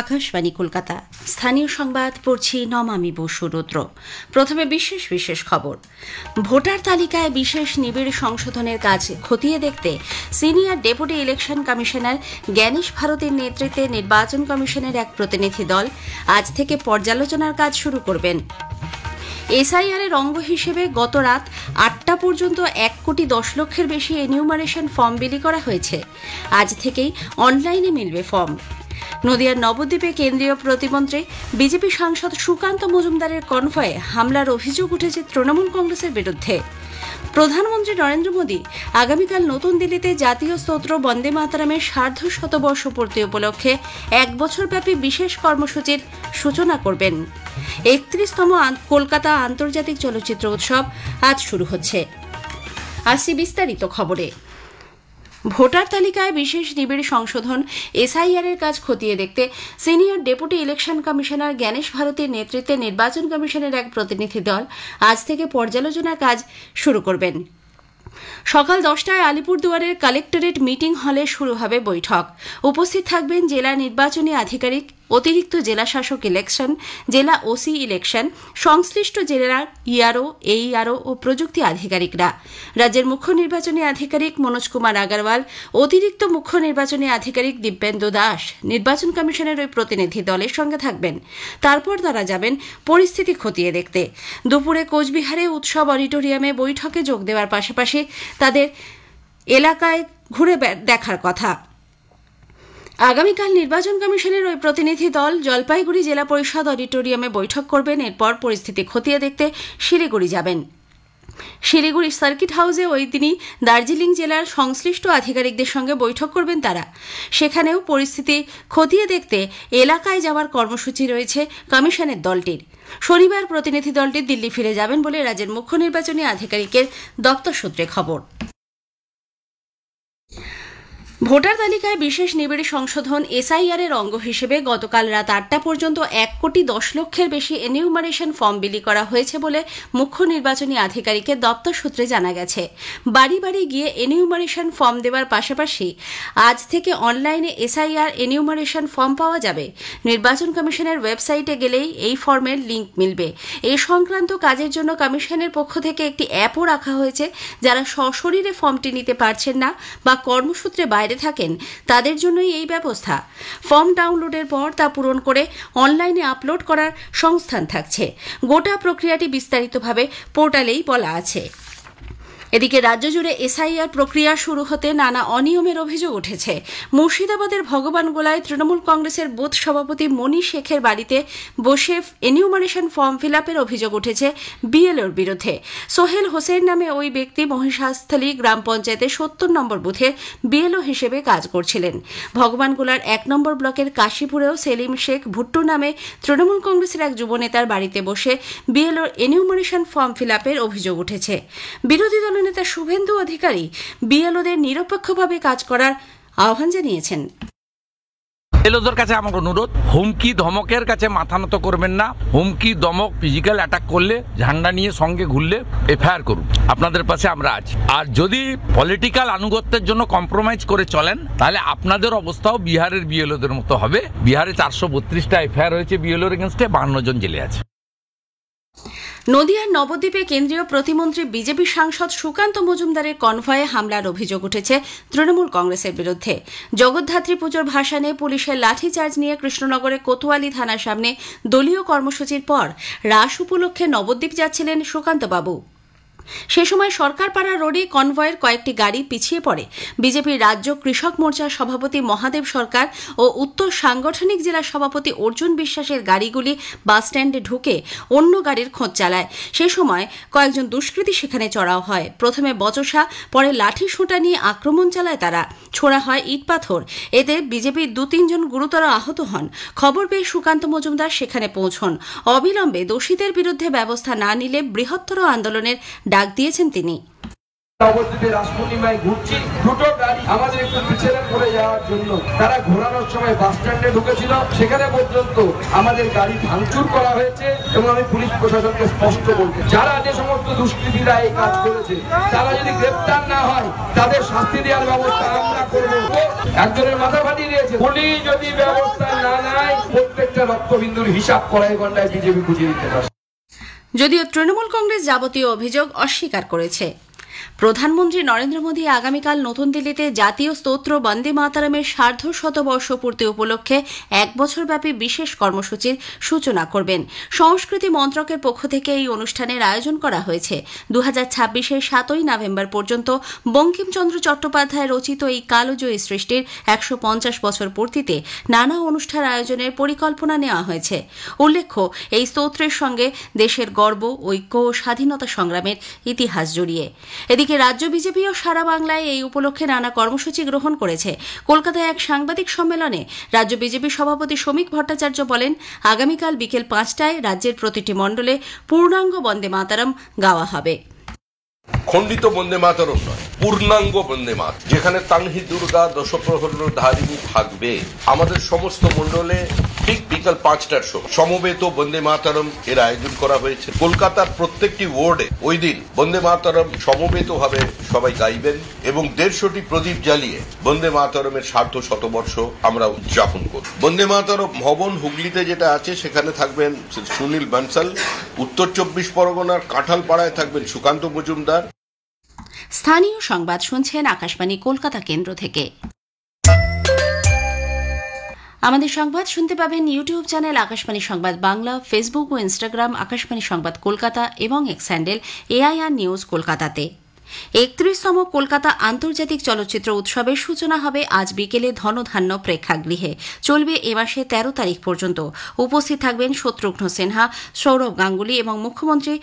আকাশবাণী কলকাতা। স্থানীয় সংবাদ পড়ছি নমামি বসু রুদ্র। প্রথমে বিশেষ খবর। ভোটার তালিকায় বিশেষ নিবিড় সংশোধনের কাজ খতিয়ে দেখতে senior deputy election commissioner Gyanesh ভারতীর নেতৃত্বে নির্বাচন কমিশনের এক প্রতিনিধি দল আজ থেকে পর্যালোচনার কাজ শুরু করবেন। এসআইআর এর অঙ্গ হিসেবে গত রাত ৮টা পর্যন্ত ১,১০,০০,০০০ বেশি এনিউমারেশন ফর্ম বিলি করা হয়েছে। আজ থেকেই অনলাইনে মিলবে ফর্ম। নদিয়ার নবদ্বীপে কেন্দ্রীয় প্রতিমন্ত্রী বিজেপি সাংসদ সুকান্ত মজুমদারের কনভয়ে হামলার অভিযোগ উঠেছে তৃণমূল কংগ্রেসের বিরুদ্ধে। প্রধানমন্ত্রী নরেন্দ্র মোদী আগামীকাল নতুন দিল্লিতে জাতীয় স্তোত্র বন্দে মাতরমের সার্ধশতবর্ষ পূর্তি উপলক্ষে ১ বছরব্যাপী বিশেষ কর্মসূচির সূচনা করবেন। ৩১তম কলকাতা আন্তর্জাতিক চলচ্চিত্র উৎসব আজ শুরু হচ্ছে। আসছি বিস্তারিত খবরে। ভোটার তালিকায় বিশেষ নিবিড় সংশোধন এসআইআর এর কাজ খতিয়ে দেখতে senior deputy election commissioner Gyanesh ভারতীর নেতৃত্বে নির্বাচন কমিশনের এক প্রতিনিধি দল আজ থেকে পর্যালোচনার কাজ শুরু করবেন। সকাল 10টায় আলিপুরদুয়ারের কালেক্টরেট মিটিং হলে শুরু হবে বৈঠক। উপস্থিত থাকবেন জেলা নির্বাচনী আধিকারিক, অতিরিক্ত জেলা শাসক ইলেকশন, জেলা ওসি ইলেকশন, সংশ্লিষ্ট জেলার ইআরও, এইআরও ও প্রযুক্তি আধিকারিকরা। রাজ্যের মুখ্য নির্বাচনী আধিকারিক মনোজ কুমার আগরওয়াল, অতিরিক্ত মুখ্য নির্বাচনী আধিকারিক দিব্যেন্দু দাস নির্বাচন কমিশনের ওই প্রতিনিধি দলের সঙ্গে থাকবেন। তারপর তারা যাবেন পরিস্থিতি খতিয়ে দেখতে। দুপুরে কোচবিহারে উৎসব অডিটোরিয়ামে বৈঠকে যোগ দেওয়ার পাশাপাশি তাদের এলাকায় ঘুরে দেখার কথা। আগামীকাল নির্বাচন কমিশনের ওই প্রতিনিধি দল জলপাইগুড়ি জেলা পরিষদ অডিটোরিয়ামে বৈঠক করবেন। এরপর পরিস্থিতি খতিয়ে দেখতে শিলিগুড়ি যাবেন। শিলিগুড়ি সার্কিট হাউসে ওই দিনই দার্জিলিং জেলার সংশ্লিষ্ট আধিকারিকদের সঙ্গে বৈঠক করবেন তারা। সেখানেও পরিস্থিতি খতিয়ে দেখতে এলাকায় যাওয়ার কর্মসূচি রয়েছে কমিশনের দলটির। শনিবার প্রতিনিধি দলটি দিল্লি ফিরে যাবেন বলে রাজ্যের মুখ্য নির্বাচনী আধিকারিকের দপ্তর সূত্রে খবর। ভোটার তালিকায় বিশেষ নিবিড় সংশোধন এসআইআর এর অঙ্গ হিসেবে গতকাল রাত ৮টা পর্যন্ত ১,১০,০০,০০০ বেশি এনিউমারেশন ফর্ম বিলি করা হয়েছে বলে মুখ্য নির্বাচনী আধিকারিকের দপ্তর সূত্রে জানা গেছে। বাড়ি বাড়ি গিয়ে এনিউমারেশন ফর্ম দেওয়ার পাশাপাশি আজ থেকে অনলাইনে এসআইআর এনিউমারেশন ফর্ম পাওয়া যাবে। নির্বাচন কমিশনের ওয়েবসাইটে গেলেই এই ফর্মের লিঙ্ক মিলবে। এ সংক্রান্ত কাজের জন্য কমিশনের পক্ষ থেকে একটি অ্যাপও রাখা হয়েছে। যারা সশরীরে ফর্মটি নিতে পারছেন না বা কর্মসূত্রে বাইরে থাকেন তাদের জন্যই এই ব্যবস্থা। ফর্ম ডাউনলোডের পর তা পূরণ করে অনলাইনে আপলোড করার সংস্থান থাকছে। গোটা প্রক্রিয়াটি বিস্তারিতভাবে পোর্টালেই বলা আছে। এদিকে রাজ্য জুড়ে এসআইআর প্রক্রিয়া শুরু হতে নানা অনিয়মের অভিযোগ উঠেছে। মুর্শিদাবাদের ভগবানগোলায় তৃণমূল কংগ্রেসের বুথ সভাপতি মণি শেখের বাড়িতে বসে এনিউমারেশন ফর্ম ফিল আপের অভিযোগ উঠেছে বিএলওর বিরুদ্ধে। সোহেল হোসেন নামে ওই ব্যক্তি মহিষাস্থলী গ্রাম পঞ্চায়েতের ৭০ নম্বর বুথে বিএলও হিসেবে কাজ করছিলেন। ভগবানগোলার ১ নম্বর ব্লকের কাশীপুরেও সেলিম শেখ ভুট্টু নামে তৃণমূল কংগ্রেসের এক যুবনেতার বাড়িতে বসে বিএলওর এনিউমারেশন ফর্ম ফিল আপের অভিযোগ উঠেছে। বিরোধী দল নেতা শুভেন্দু অধিকারী বিএলওদের নিরপেক্ষভাবে কাজ করার আহ্বান জানিয়েছেন। বিএলওদের কাছে আমার অনুরোধ, হুমকি ধমকের কাছে মাথা নত করবেন না। হুমকি ধমক ফিজিক্যাল অ্যাটাক করলে, ঝান্ডা নিয়ে সঙ্গে ঘুরলে এফআইআর করুন। আপনাদের পাশে আমরা আছি। আর যদি পলিটিক্যাল আনুগত্যের জন্য কম্প্রোমাইজ করে চলেন তাহলে আপনাদের অবস্থাও বিহারের বিএলওদের মতো হবে। বিহারে ৪৩২টা এফআইআর হয়েছে বিএলওর এগেনস্টে, ৫২ জন জেলে আছে। নদিয়ার নবদ্বীপে কেন্দ্রীয় প্রতিমন্ত্রী বিজেপি সাংসদ সুকান্ত মজুমদারের কনভয়ে হামলার অভিযোগ উঠেছে তৃণমূল কংগ্রেসের বিরুদ্ধে। জগদ্ধাত্রী পুজোর ভাসানে পুলিশের লাঠিচার্জ নিয়ে কৃষ্ণনগরের কোতোয়ালি থানার সামনে দলীয় কর্মসূচির পর রাস উপলক্ষে নবদ্বীপ যাচ্ছিলেন সুকান্তবাবু। সে সময় সরকারপাড়া রোডে কনভয়ের কয়েকটি গাড়ি পিছিয়ে পড়ে। বিজেপির রাজ্য কৃষক মোর্চার সভাপতি মহাদেব সরকার ও উত্তর সাংগঠনিক জেলা সভাপতি অর্জুন বিশ্বাসের গাড়িগুলি বাসস্ট্যান্ডে ঢুকে অন্য গাড়ির খোঁজ চালায়। সে সময় কয়েকজন দুষ্কৃতী সেখানে চড়াও হয়। প্রথমে বচসা, পরে লাঠি সোঁটা নিয়ে আক্রমণ চালায় তারা। ছোড়া হয় ইট পাথর। এতে বিজেপির ২-৩ জন গুরুতর আহত হন। খবর পেয়ে সুকান্ত মজুমদার সেখানে পৌঁছন। অবিলম্বে দোষীদের বিরুদ্ধে ব্যবস্থা না নিলে বৃহত্তর আন্দোলনের ডাক দিয়েছেন তিনি। নবদ্বীপে রাস পূর্ণিমায় ঘুরছি, দুটো গাড়ি আমাদের একটু পিছনে পড়ে যাওয়ার জন্য তারা ঘোরানোর সময় বাস স্ট্যান্ডে ঢুকেছিল। সেখানে পর্যন্ত আমাদের গাড়ি ভাঙচুর করা হয়েছে এবং আমি পুলিশ প্রশাসনকে স্পষ্ট বলছি, যারা যে সমস্ত দুষ্কৃতীরা এই কাজ করেছে তারা যদি গ্রেপ্তার না হয় তাদের শাস্তি দেওয়ার ব্যবস্থা আমরা করব। একজনের মাথা ফাটিয়ে দিয়েছে। পুলিশ যদি ব্যবস্থা না নেয় প্রত্যেকটা রক্তবিন্দুর হিসাব কড়াই গন্ডায় বিজেপি বুঝিয়ে দিতে পারে। যদিও তৃণমূল কংগ্রেস যাবতীয় অভিযোগ অস্বীকার করেছে। প্রধানমন্ত্রী নরেন্দ্র মোদী আগামীকাল নতুন দিল্লিতে জাতীয় স্তোত্র বন্দে মাতরমের সার্ধশতবর্ষ পূর্তি উপলক্ষে 1 বছরব্যাপী বিশেষ কর্মসূচির সূচনা করবেন। সংস্কৃতি মন্ত্রকের পক্ষ থেকে এই অনুষ্ঠানের আয়োজন করা হয়েছে। 2026-এর 7 নভেম্বর পর্যন্ত বঙ্কিমচন্দ্র চট্টোপাধ্যায় রচিত এই কালজয়ী সৃষ্টির 150 বছর পূর্তিতে নানা অনুষ্ঠান আয়োজনের পরিকল্পনা নেওয়া হয়েছে। উল্লেখ্য, এই স্তোত্রের সঙ্গে দেশের গর্ব, ঐক্য ও স্বাধীনতা সংগ্রামের ইতিহাস জড়িয়ে। এদিকে রাজ্য বিজেপিও সারা বাংলায় এই উপলক্ষে নানা কর্মসূচি গ্রহণ করেছে। কলকাতায় এক সাংবাদিক সম্মেলনে রাজ্য বিজেপি সভাপতি শ্রমিক ভট্টাচার্য বলেন, আগামীকাল বিকেল 5টায় রাজ্যের প্রতিটি মণ্ডলে পূর্ণাঙ্গ বন্দে মাতরম গাওয়া হবে। খণ্ডিত বন্দে মাতরম নয়, পূর্ণাঙ্গ বন্দে মাতরম, যেখানে তানহি দুর্গা দশপ্রহর ধারিণী থাকবে। আমাদের সমস্ত মণ্ডলে ঠিক বিকাল 5টার সময় সমবেত বন্দে মাতরম এর আয়োজন করা হয়েছে। কলকাতার প্রত্যেকটি ওয়ার্ডে ওই দিন বন্দে মাতরম সমবেত ভাবে সবাই গাইবেন এবং 150টি প্রদীপ জ্বালিয়ে বন্দে মাতরমের সার্ধশতবর্ষ আমরা উদযাপন করব। বন্দে মাতরম ভবন হুগলিতে যেটা আছে সেখানে থাকবেন সুনীল বানসাল, উত্তর 24 পরগনার কাঁঠালপাড়ায় থাকবেন সুকান্ত মজুমদার। স্থানীয় সংবাদ শুনছেন আকাশবাণী কলকাতা কেন্দ্র থেকে। আমাদের সংবাদ শুনতে পাবেন ইউটিউব চ্যানেল আকাশবাণী সংবাদ বাংলা, ফেসবুক ও ইনস্টাগ্রাম আকাশবাণী সংবাদ কলকাতা এবং এক্স হ্যান্ডেল AIR নিউজ কলকাতাতে। 31তম কলকাতা আন্তর্জাতিক চলচ্চিত্র উৎসবের সূচনা হবে আজ বিকেলে ধনধান্য প্রেক্ষাগৃহে। চলবে এ মাসে 13 তারিখ পর্যন্ত। উপস্থিত থাকবেন শত্রুঘ্ন সিনহা, সৌরভ গাঙ্গুলি এবং মুখ্যমন্ত্রী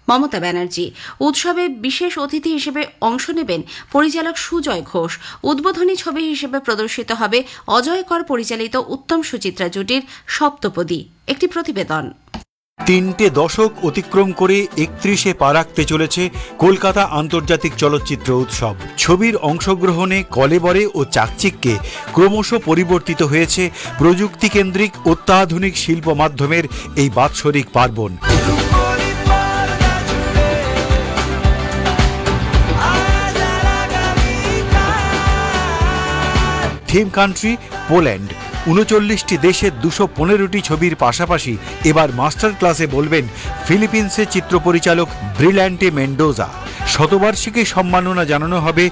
মমতা ব্যানার্জি। উৎসবে বিশেষ অতিথি হিসেবে অংশ নেবেন পরিচালক সুজয় ঘোষ। উদ্বোধনী ছবি হিসেবে প্রদর্শিত হবে অজয় কর পরিচালিত উত্তম সুচিত্রা জুটির সপ্তপদী। একটি প্রতিবেদন। 3টে দশক অতিক্রম করে 31-এ পা রাখতে চলেছে কলকাতা আন্তর্জাতিক চলচ্চিত্র উৎসব। ছবির অংশগ্রহণে কলেবরে ও চাকচিক্যে ক্রমশ পরিবর্তিত হয়েছে প্রযুক্তিকেন্দ্রিক অত্যাধুনিক শিল্প মাধ্যমের এই বাৎসরিক পার্বণ। Theme country Poland. 39টি দেশের 215টি ছবির পাশাপাশি এবার মাস্টার ক্লাসে বলবেন ফিলিপিন্সের চিত্র পরিচালক ব্রিল্যান্টে মেন্ডোজা। শতবার্ষিকী সম্মাননা জানানো হবে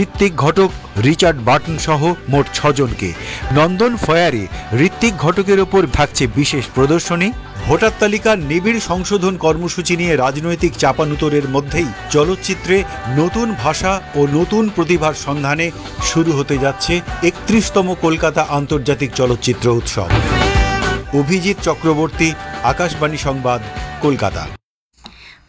ঋত্বিক ঘটক, রিচার্ড বার্টন সহ মোট 6 জনকে। নন্দন ফয়ারে ঋত্বিক ঘটকের ওপর থাকছে বিশেষ প্রদর্শনী। ভোটার তালিকার নিবিড় সংশোধন কর্মসূচি নিয়ে রাজনৈতিক চাপানুতোরের মধ্যেই চলচ্চিত্রে নতুন ভাষা ও নতুন প্রতিভার সন্ধানে শুরু হতে যাচ্ছে 31তম কলকাতা আন্তর্জাতিক চলচ্চিত্র উৎসব। অভিজিৎ চক্রবর্তী, আকাশবাণী সংবাদ, কলকাতা।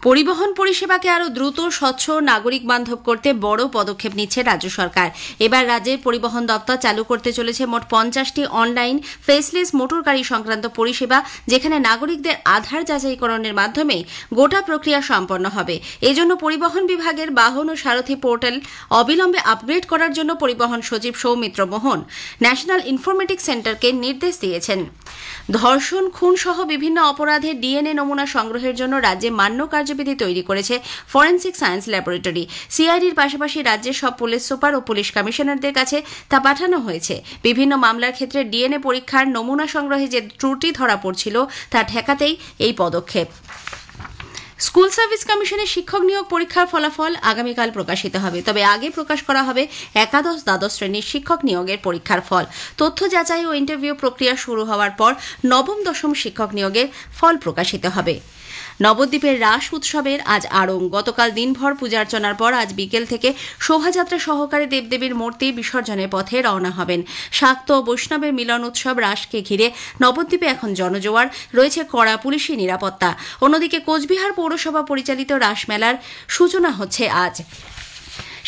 পরিবহন পরিষেবাকে আরও দ্রুত, স্বচ্ছ, নাগরিক বান্ধব করতে বড় পদক্ষেপ নিচ্ছে রাজ্য সরকার। এবার রাজ্যের পরিবহন দপ্তর চালু করতে চলেছে মোট 50টি অনলাইন ফেসলেস মোটর গাড়ি সংক্রান্ত পরিষেবা, যেখানে নাগরিকদের আধার যাচাইকরণের মাধ্যমে গোটা প্রক্রিয়া সম্পন্ন হবে। এজন্য পরিবহন বিভাগের বাহন ও সারথী পোর্টাল অবিলম্বে আপগ্রেড করার জন্য পরিবহন সচিব সৌমিত্র মোহন ন্যাশনাল ইনফরমেটিক্স সেন্টারকে নির্দেশ দিয়েছেন। ধর্ষণ, খুন সহ বিভিন্ন অপরাধের DNA নমুনা সংগ্রহের জন্য রাজ্যে মান্য কার্যবিধি তৈরি করেছে ফরেনসিক সায়েন্স ল্যাবরেটরি। সিআইডির পাশাপাশি রাজ্যের সব পুলিশ সুপার ও পুলিশ কমিশনারদের কাছে তা পাঠানো হয়েছে। বিভিন্ন মামলার ক্ষেত্রে DNA পরীক্ষার নমুনা সংগ্রহে যে ত্রুটি ধরা পড়ছিল তা ঠেকাতেই এই পদক্ষেপ। স্কুল সার্ভিস কমিশনের শিক্ষক নিয়োগ পরীক্ষার ফলাফল আগামীকাল প্রকাশিত হবে। তবে আগে প্রকাশ করা হবে একাদশ, দ্বাদশ শ্রেণীর শিক্ষক নিয়োগের পরীক্ষার ফল। তথ্য যাচাই ও ইন্টারভিউ প্রক্রিয়া শুরু হওয়ার পর নবম, দশম শিক্ষক নিয়োগের ফল প্রকাশিত হবে। নবদ্বীপের রাস উৎসবের আজ আড়ং। গতকাল দিনভর পূজার্চনার পর আজ বিকেল থেকে শোভাযাত্রা সহকারে দেবদেবীর মূর্তি বিসর্জনের পথে রওনা হবেন। শাক্ত ও বৈষ্ণবের মিলন উৎসব রাসকে ঘিরে নবদ্বীপে এখন জনজোয়ার, রয়েছে কড়া পুলিশি নিরাপত্তা। অন্যদিকে কোচবিহার পৌরসভা পরিচালিত রাসমেলার সূচনা হচ্ছে আজ।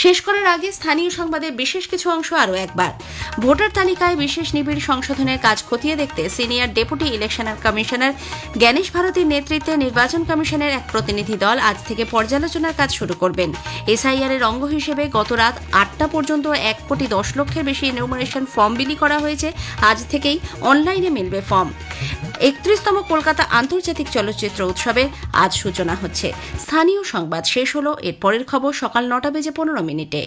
শেষ করার আগে স্থানীয় সংবাদের বিশেষ কিছু অংশ আরও একবার। ভোটার তালিকায় বিশেষ নিবিড় সংশোধনের কাজ খতিয়ে দেখতে সিনিয়র ডেপুটি ইলেকশনাল কমিশনার জ্ঞানেশ ভারতীর নেতৃত্বে নির্বাচন কমিশনের এক প্রতিনিধি দল আজ থেকে পর্যালোচনার কাজ শুরু করবেন। SIR এর অঙ্গ হিসেবে গত রাত 8টা পর্যন্ত 1,10,00,000-এর বেশি এনুমারেশন ফর্ম বিলি করা হয়েছে। আজ থেকেই অনলাইনে মিলবে ফর্ম। 31তম কলকাতা আন্তর্জাতিক চলচ্চিত্র উৎসবের আজ সূচনা হচ্ছে। স্থানীয় সংবাদ শেষ হলো। এর পরের খবর সকাল 9টা বেজে 15 মিনিটে।